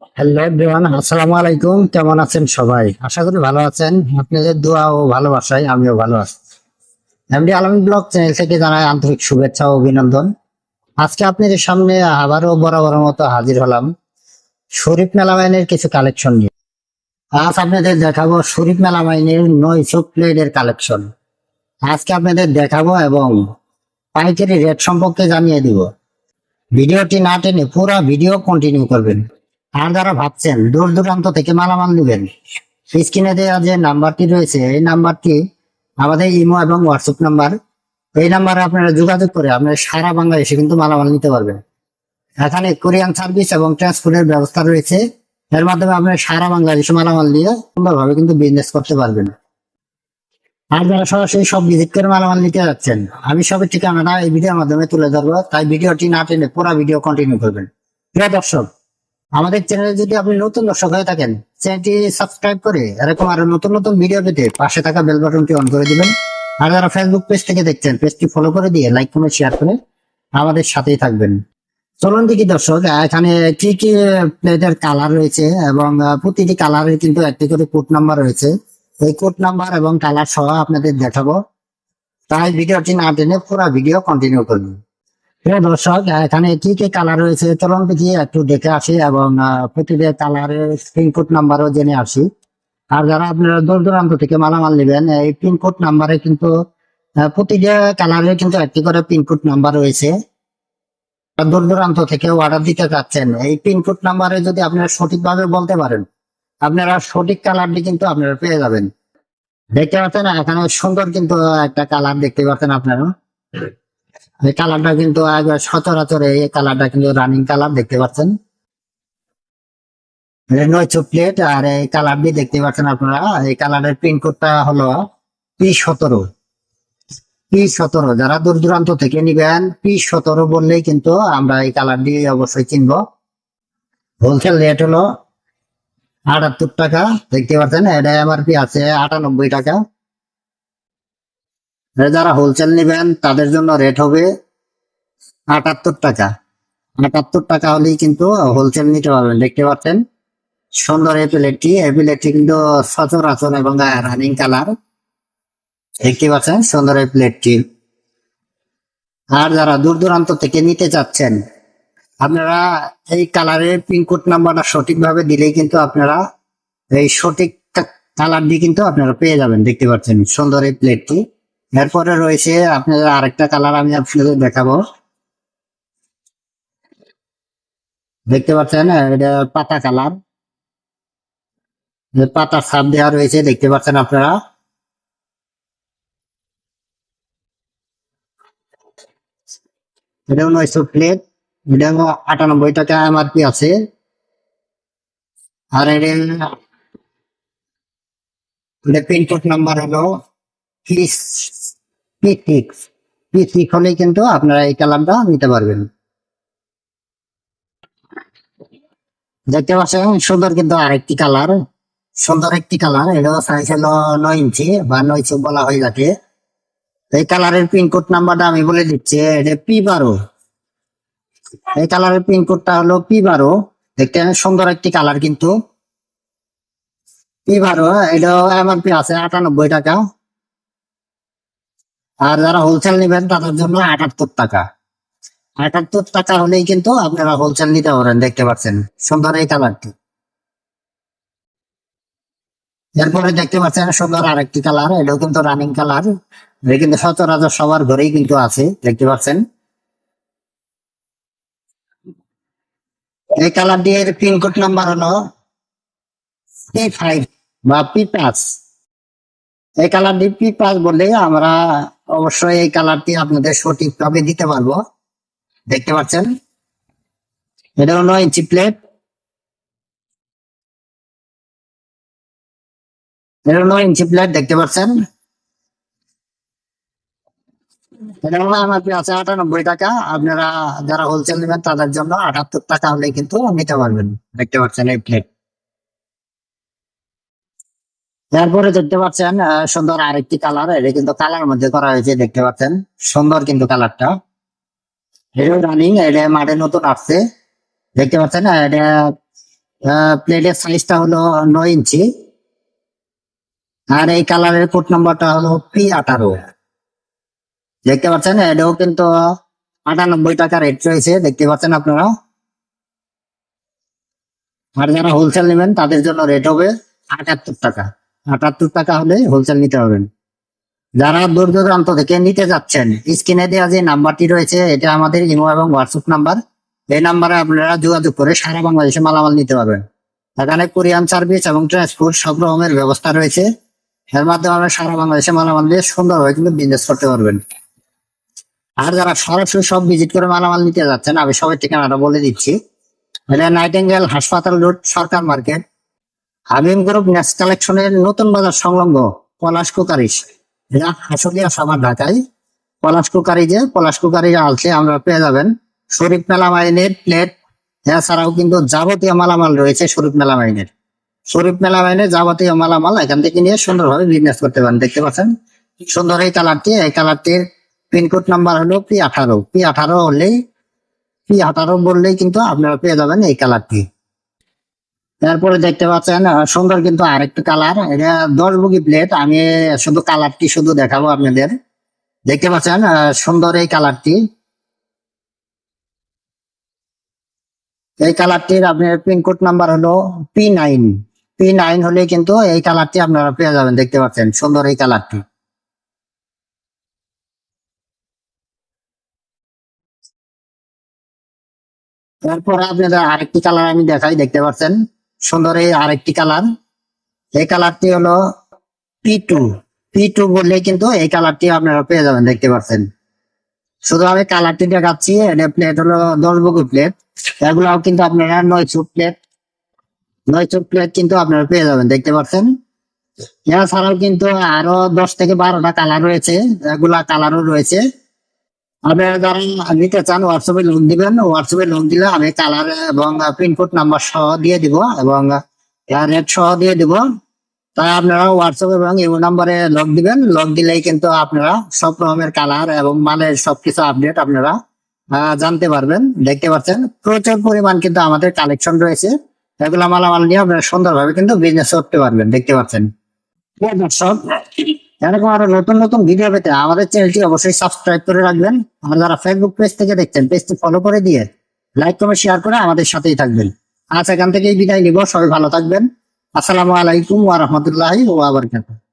Hello everyone, আসসালামু আলাইকুম। কেমন আছেন সবাই? আশা করি ভালো আছেন। আপনাদের দোয়া ও ভালোবাসায় আমিও ভালো আছি। এমডি আলম ব্লগ চ্যানেল থেকে জানাই আন্তরিক শুভেচ্ছা ও অভিনন্দন। আজকে আপনাদের সামনে আবারও বরাবরের মতো হাজির হলাম শরীফ মেলামাইনের কিছু কালেকশন নিয়ে। আজ আপনাদের দেখাবো শরীফ মেলামাইনের 900 প্লেটের কালেকশন। আজকে আপনাদের দেখাবো এবং পাইকারি রেট সম্পর্কে জানিয়ে দিব। ভিডিওটি না টেনে পুরো ভিডিও কন্টিনিউ করবেন। আর যারা ভাবছেন দূর দূরান্ত থেকে মালামাল নেবেন, স্ক্রিনে দেওয়া যে নাম্বারটি রয়েছে এই নাম্বারটি আমাদের ইমো এবং হোয়াটসঅ্যাপ নাম্বার। এই নাম্বারে আপনারা যোগাযোগ করে আপনারা সারা বাংলাদেশে কিন্তু মালামাল নিতে পারবেন। এখানে কোরিয়ান সার্ভিস এবং ট্রান্সপোর্টের ব্যবস্থা রয়েছে। এর মাধ্যমে আপনারা সারা বাংলাদেশে মালামাল নিয়ে সুন্দরভাবে কিন্তু বিজনেস করতে পারবেন। আর যারা সরাসরি সব ভিজিট করে মালামাল নিতে যাচ্ছেন, আমি সবের ঠিকানাটা এই ভিডিওর মাধ্যমে তুলে ধরবো, তাই ভিডিওটি না টেনে পুরো ভিডিও কন্টিনিউ করবেন। প্রিয় দর্শক, আমাদের চ্যানেলে যদি আপনি নতুন দর্শক হয়ে থাকেন, চ্যানেলটি সাবস্ক্রাইব করে এরকম আরো নতুন নতুন ভিডিও পেতে পাশে থাকা বেল বাটনটি অন করে দিবেন। আর যারা ফেসবুক পেজ থেকে দেখছেন, পেজটি ফলো করে দিয়ে লাইক কমেন্ট শেয়ার করে আমাদের সাথেই থাকবেন। চলুন দেখি দর্শক, এখানে কি কি প্লেটের কালার রয়েছে এবং প্রতিটি কালারের কিন্তু একটি করে কোড নাম্বার রয়েছে। এই কোড নাম্বার এবং কালার সহ আপনাদের দেখাবো, তাই ভিডিওটি না টেনে পুরো ভিডিও কন্টিনিউ করুন। প্রিয় দর্শক, এখানে কি কি কালার রয়েছে চলুন দেখি একটু দেখে আসি এবং প্রতিটা কালারের পিনকোড নাম্বারও জেনে আসি। আর যারা আপনারা দূর দূরান্ত থেকে মালামাল নেবেন, এই পিনকোড নাম্বারে কিন্তু প্রতিটা কালারের কিন্তু একটি করে পিনকোড নাম্বার রয়েছে। আর দূর দূরান্ত থেকে অর্ডার দিতে চাচ্ছেন, এই পিনকোড নাম্বারে যদি আপনারা সঠিকভাবে বলতে পারেন, আপনারা সঠিক কালারটি কিন্তু আপনারা পেয়ে যাবেন। দেখতে পাচ্ছেন এখানে সুন্দর কিন্তু একটা কালার দেখতে পাচ্ছেন আপনারা। এই কালারটা কিন্তু একবার সচরাচর এই কালারটা কিন্তু রানিং কালার দেখতে পাচ্ছেন। নয় চকলেট আর এই কালারটি দেখতে পাচ্ছেন আপনারা। এই কালারের পিন কোডটা হলো P17। P17 যারা দূর দূরান্ত থেকে নিবেন, P17 বললেই কিন্তু আমরা এই কালারটি অবশ্যই চিনবো। হোলসেল রেট হলো 78 টাকা। দেখতে পাচ্ছেন এটা এমআরপি আছে 98 টাকা। যারা হোলসেল নিবেন তাদের জন্য রেট হবে 78 টাকা। 78 টাকা হলেই কিন্তু হোলসেল নিতে পারবেন। দেখতে পাচ্ছেন সুন্দর এই প্লেটটি কিন্তু সচরাচর এবং রানিং কালার। দেখতে পাচ্ছেন সুন্দর এই প্লেটটি। আর যারা দূর দূরান্ত থেকে নিতে চাচ্ছেন, আপনারা এই কালারের পিনকোড নাম্বারটা সঠিকভাবে দিলেই কিন্তু আপনারা এই সঠিক কালারটি কিন্তু আপনারা পেয়ে যাবেন। দেখতে পাচ্ছেন সুন্দর এই প্লেটটি। এরপরে রয়েছে আপনাদের আরেকটা কালার আমি আপনাদের দেখাবো। দেখতে পাচ্ছেন এটা পাতা কালার, পাতা ছাপ দেওয়া রয়েছে। দেখতে পাচ্ছেন আপনারা এটা 900 প্লেট। এটা 98 টাকা এমআরপি আছে। আর এটা পিনকোড নাম্বার হলো P6। P6 হলেই কিন্তু আপনারা এই কালারটা নিতে পারবেন। দেখতে পাচ্ছেন সুন্দর কিন্তু আরেকটি কালার, সুন্দর একটি কালার। এটা সাইজ হলো 9 ইঞ্চি বা 900 বলা হয়ে থাকে। এই কালারের পিনকোড নাম্বারটা আমি বলে দিচ্ছি, এটা P12। এই কালারের পিনকোডটা হলো P12। দেখতে সুন্দর একটি কালার কিন্তু P12। এটা এমআরপি আছে 98 টাকা। আর যারা হোলসেল নেবেন তাদের জন্য 78 টাকা। 78 টাকা হলেই কিন্তু আপনারা হোলসেল নিতে পারেন। দেখতে পাচ্ছেন সুন্দর এই কালারটি। এরপরে দেখতে পাচ্ছেন সুন্দর আরেকটি কালার, এটাও কিন্তু রানিং কালার। এটা কিন্তু সচরাচর সবার ঘরেই কিন্তু আছে। দেখতে পাচ্ছেন এই কালারটি এর পিনকোড নাম্বার হলো P5 বা P5। এই কালারটি P5 বললে আমরা অবশ্যই এই কালারটি আপনাদের সঠিকভাবে দিতে পারবো। দেখতে পাচ্ছেন এটা 9 ইঞ্চি প্লেট। এটা 9 ইঞ্চি প্লেট দেখতে পাচ্ছেন। এটা হলো এমআরপি আছে 98 টাকা। আপনারা যারা হোলসেল নেবেন তাদের জন্য 78 টাকা হলে কিন্তু নিতে পারবেন। দেখতে পাচ্ছেন এই প্লেট। তারপরে দেখতে পাচ্ছেন সুন্দর আরেকটি কালার, এটা কিন্তু কালার মধ্যে করা হয়েছে। দেখতে পাচ্ছেন সুন্দর কিন্তু কালারটা। এটা রানিং, এটা মাঠে নতুন আসছে। দেখতে পাচ্ছেন এটা প্লেটের সাইজটা হলো 9 ইঞ্চি। আর এই কালারের কোড নাম্বারটা হলো P18। দেখতে পাচ্ছেন এটাও কিন্তু 98 টাকা রেট রয়েছে, দেখতে পাচ্ছেন আপনারা। আর যারা হোলসেল নেবেন তাদের জন্য রেট হবে 78 টাকা। 78 টাকা হলে হোলসেল নিতে পারবেন। যারা দূর দূরান্ত থেকে নিতে যাচ্ছেন, স্ক্রিনে দেওয়া যে নাম্বারটি রয়েছে এটা আমাদের ইমো এবং হোয়াটসঅ্যাপ নাম্বার। এই নাম্বারে আপনারা যোগাযোগ করে সারা বাংলাদেশে মালামাল নিতে পারবেন। এখানে কোরিয়ান সার্ভিস এবং ট্রান্সপোর্ট সব রকমের ব্যবস্থা রয়েছে। এর মাধ্যমে আমরা সারা বাংলাদেশে মালামাল দিয়ে সুন্দরভাবে কিন্তু বিজনেস করতে পারবেন। আর যারা সরাসরি সব ভিজিট করে মালামাল নিতে যাচ্ছেন, আমি সবাই ঠিকানাটা বলে দিচ্ছি। এটা নাইটিঙ্গেল হাসপাতাল রোড, সরকার মার্কেট, হাবিব গ্রুপ নেক্সট কালেকশনের নতুন বাজার সংলগ্ন পলাশ কুকারিস। এটা হাসুলিয়া সাভার ঢাকায় পলাশ কুকারি আলসে আমরা পেয়ে যাবেন শরীফ মেলামাইনের প্লেট। এছাড়াও কিন্তু যাবতীয় মালামাল রয়েছে শরীফ মেলামাইনের যাবতীয় মালামাল এখান থেকে নিয়ে সুন্দরভাবে বিজনেস করতে পারেন। দেখতে পাচ্ছেন সুন্দর এই কালারটির পিনকোড নাম্বার হলো P18 হলেই P18 বললেই কিন্তু আপনারা পেয়ে যাবেন এই কালারটি। তারপরে দেখতে পাচ্ছেন সুন্দর কিন্তু আরেকটা কালার, এটা 10 বগি প্লেট। আমি শুধু কালারটি শুধু দেখাবো আপনাদের। দেখতে পাচ্ছেন সুন্দর এই কালারটির আপনার পিনকোড নাম্বার হলো P9 হলে কিন্তু এই কালারটি আপনারা পেয়ে যাবেন। দেখতে পাচ্ছেন সুন্দর এই কালারটি। তারপরে আপনাদের আরেকটি কালার আমি দেখাই। দেখতে পাচ্ছেন সুন্দর এই আরেকটি কালার, এই কালারটি হলো P2 বললে কিন্তু এই কালারটি আপনারা পেয়ে যাবেন। দেখতে পাচ্ছেন শুধু আমি কালারটি দেখাচ্ছি। এটা প্লেট হলো 10 বগি প্লেট। এগুলাও কিন্তু আপনারা 9 চুক প্লেট কিন্তু আপনারা পেয়ে যাবেন। দেখতে পাচ্ছেন এছাড়াও কিন্তু আরো 10 থেকে 12টা কালার রয়েছে, এগুলা কালারও রয়েছে। আপনারা যারা নিতে চান হোয়াটসঅ্যাপে লোক দিবেন, হোয়াটসঅ্যাপে লোক দিলে আমি কালার এবং পিনকোড নাম্বার সহ দিয়ে দিব এবং রেট সহ দিয়ে দিব। তাই আপনারা হোয়াটসঅ্যাপ এবং ইমো নাম্বারে লক দিবেন। লক দিলেই কিন্তু আপনারা সব রকমের কালার এবং মালের সবকিছু আপডেট আপনারা জানতে পারবেন। দেখতে পাচ্ছেন প্রচুর পরিমাণ কিন্তু আমাদের কালেকশন রয়েছে, এগুলা মালামাল নিয়ে আপনারা সুন্দরভাবে কিন্তু বিজনেস করতে পারবেন। দেখতে পাচ্ছেন প্রিয় দর্শক, এরকম আরো নতুন নতুন ভিডিও পেতে আমাদের চ্যানেলটি অবশ্যই সাবস্ক্রাইব করে রাখবেন। আর যারা ফেসবুক পেজ থেকে দেখছেন পেজটি ফলো করে দিয়ে লাইক কমেন্ট শেয়ার করে আমাদের সাথেই থাকবেন। আজ এখান থেকেই বিদায় নিব, সবাই ভালো থাকবেন। আসসালামু আলাইকুম ওয়া রাহমাতুল্লাহি ওয়া বারাকাতুহু।